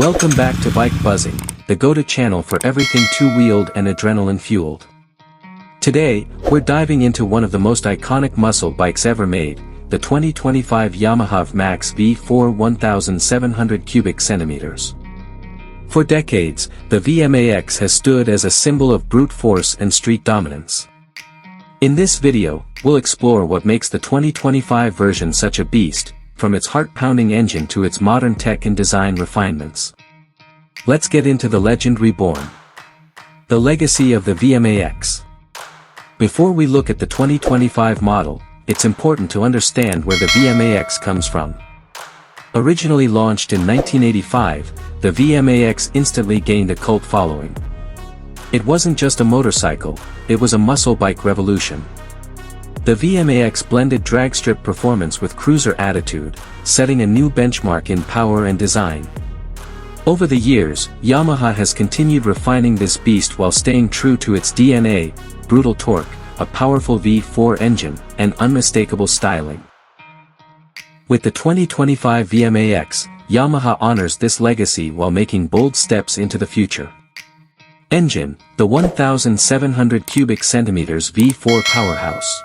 Welcome back to Bike Buzzing, the go-to channel for everything two-wheeled and adrenaline-fueled. Today, we're diving into one of the most iconic muscle bikes ever made, the 2025 Yamaha VMAX V4 1700 cubic centimeters. For decades, the VMAX has stood as a symbol of brute force and street dominance. In this video, we'll explore what makes the 2025 version such a beast, from its heart-pounding engine to its modern tech and design refinements. Let's get into the legend Reborn. The legacy of the VMAX. Before we look at the 2025 model, it's important to understand where the VMAX comes from. Originally launched in 1985, the VMAX instantly gained a cult following. It wasn't just a motorcycle, it was a muscle bike revolution. The VMAX blended drag strip performance with cruiser attitude, setting a new benchmark in power and design. Over the years, Yamaha has continued refining this beast while staying true to its DNA, brutal torque, a powerful V4 engine, and unmistakable styling. With the 2025 VMAX, Yamaha honors this legacy while making bold steps into the future. Engine, the 1700 cubic centimeters V4 powerhouse.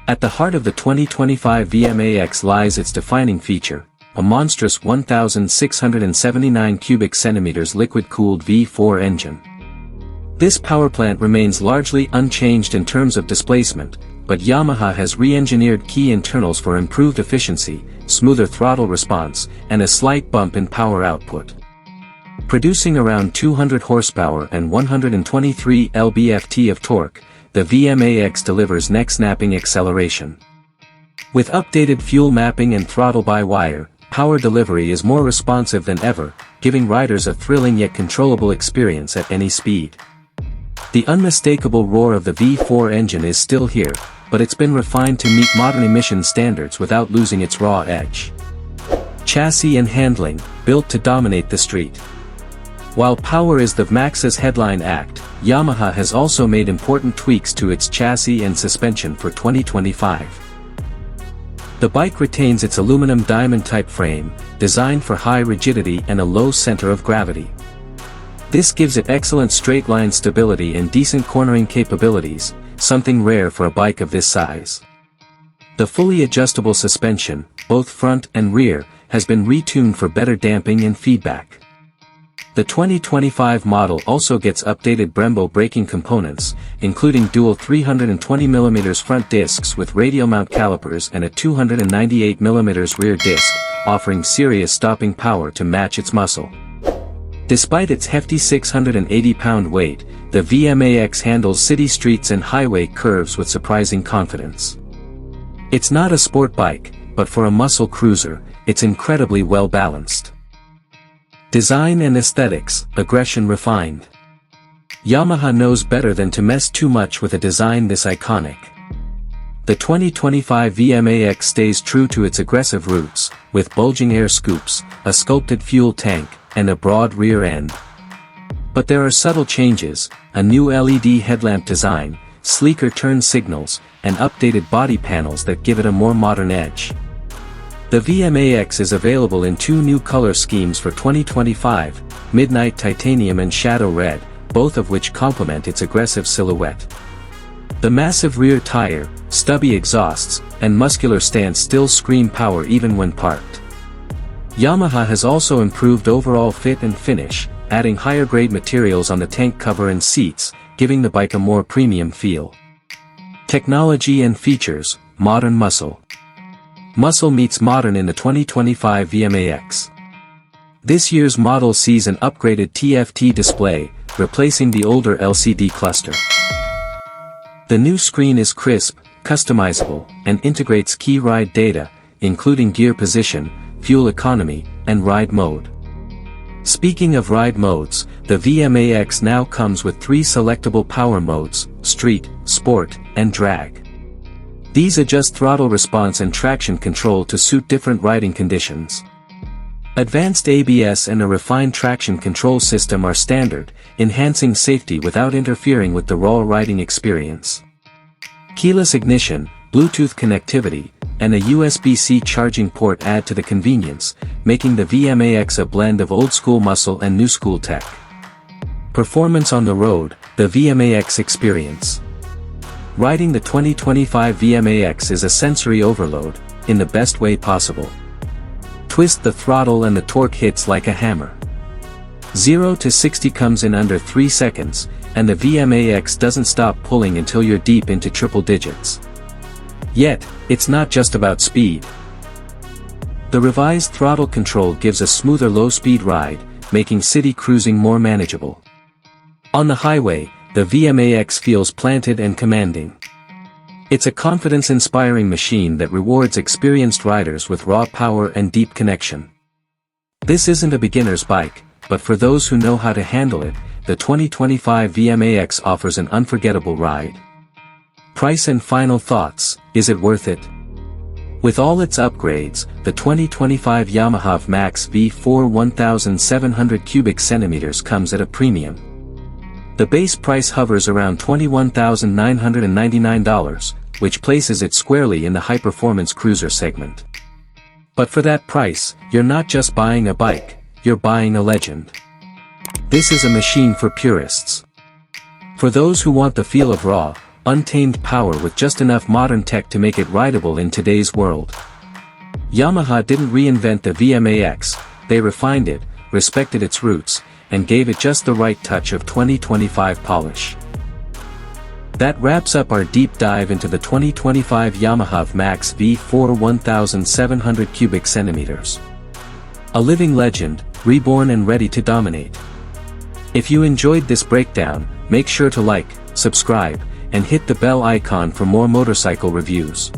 At the heart of the 2025 VMAX lies its defining feature, a monstrous 1679 cubic centimeters liquid-cooled V4 engine. This powerplant remains largely unchanged in terms of displacement, but Yamaha has re-engineered key internals for improved efficiency, smoother throttle response, and a slight bump in power output. Producing around 200 horsepower and 123 lb-ft of torque, the VMAX delivers neck-snapping acceleration. With updated fuel mapping and throttle-by-wire, power delivery is more responsive than ever, giving riders a thrilling yet controllable experience at any speed. The unmistakable roar of the V4 engine is still here, but it's been refined to meet modern emission standards without losing its raw edge. Chassis and handling, built to dominate the street. While power is the VMAX's headline act, Yamaha has also made important tweaks to its chassis and suspension for 2025. The bike retains its aluminum diamond-type frame, designed for high rigidity and a low center of gravity. This gives it excellent straight-line stability and decent cornering capabilities, something rare for a bike of this size. The fully adjustable suspension, both front and rear, has been retuned for better damping and feedback. The 2025 model also gets updated Brembo braking components, including dual 320mm front discs with radial mount calipers and a 298mm rear disc, offering serious stopping power to match its muscle. Despite its hefty 680-pound weight, the VMAX handles city streets and highway curves with surprising confidence. It's not a sport bike, but for a muscle cruiser, it's incredibly well balanced. Design and aesthetics, aggression refined. Yamaha knows better than to mess too much with a design this iconic. The 2025 VMAX stays true to its aggressive roots, with bulging air scoops, a sculpted fuel tank, and a broad rear end. But there are subtle changes, a new LED headlamp design, sleeker turn signals, and updated body panels that give it a more modern edge. The VMAX is available in two new color schemes for 2025, Midnight Titanium and Shadow Red, both of which complement its aggressive silhouette. The massive rear tire, stubby exhausts, and muscular stance still scream power even when parked. Yamaha has also improved overall fit and finish, adding higher-grade materials on the tank cover and seats, giving the bike a more premium feel. Technology and features, modern muscle. Muscle meets modern in the 2025 VMAX. This year's model sees an upgraded TFT display, replacing the older LCD cluster. The new screen is crisp, customizable, and integrates key ride data, including gear position, fuel economy, and ride mode. Speaking of ride modes, the VMAX now comes with 3 selectable power modes: street, sport, and drag. These adjust throttle response and traction control to suit different riding conditions. Advanced ABS and a refined traction control system are standard, enhancing safety without interfering with the raw riding experience. Keyless ignition, Bluetooth connectivity, and a USB-C charging port add to the convenience, making the VMAX a blend of old-school muscle and new-school tech. Performance on the road, the VMAX experience. Riding the 2025 VMAX is a sensory overload, in the best way possible. Twist the throttle and the torque hits like a hammer. 0 to 60 comes in under 3 seconds, and the VMAX doesn't stop pulling until you're deep into triple digits. Yet, it's not just about speed. The revised throttle control gives a smoother low-speed ride, making city cruising more manageable. On the highway, the VMAX feels planted and commanding. It's a confidence-inspiring machine that rewards experienced riders with raw power and deep connection. This isn't a beginner's bike, but for those who know how to handle it, the 2025 VMAX offers an unforgettable ride. Price and final thoughts, is it worth it? With all its upgrades, the 2025 Yamaha VMAX V4 1700 cubic centimeters comes at a premium. The base price hovers around $21,999, which places it squarely in the high-performance cruiser segment. But for that price, you're not just buying a bike, you're buying a legend. This is a machine for purists. For those who want the feel of raw, untamed power with just enough modern tech to make it rideable in today's world. Yamaha didn't reinvent the VMAX, they refined it, respected its roots, and gave it just the right touch of 2025 polish. That wraps up our deep dive into the 2025 Yamaha VMAX V4 1700 cubic centimeters. A living legend, reborn and ready to dominate. If you enjoyed this breakdown, make sure to like, subscribe, and hit the bell icon for more motorcycle reviews.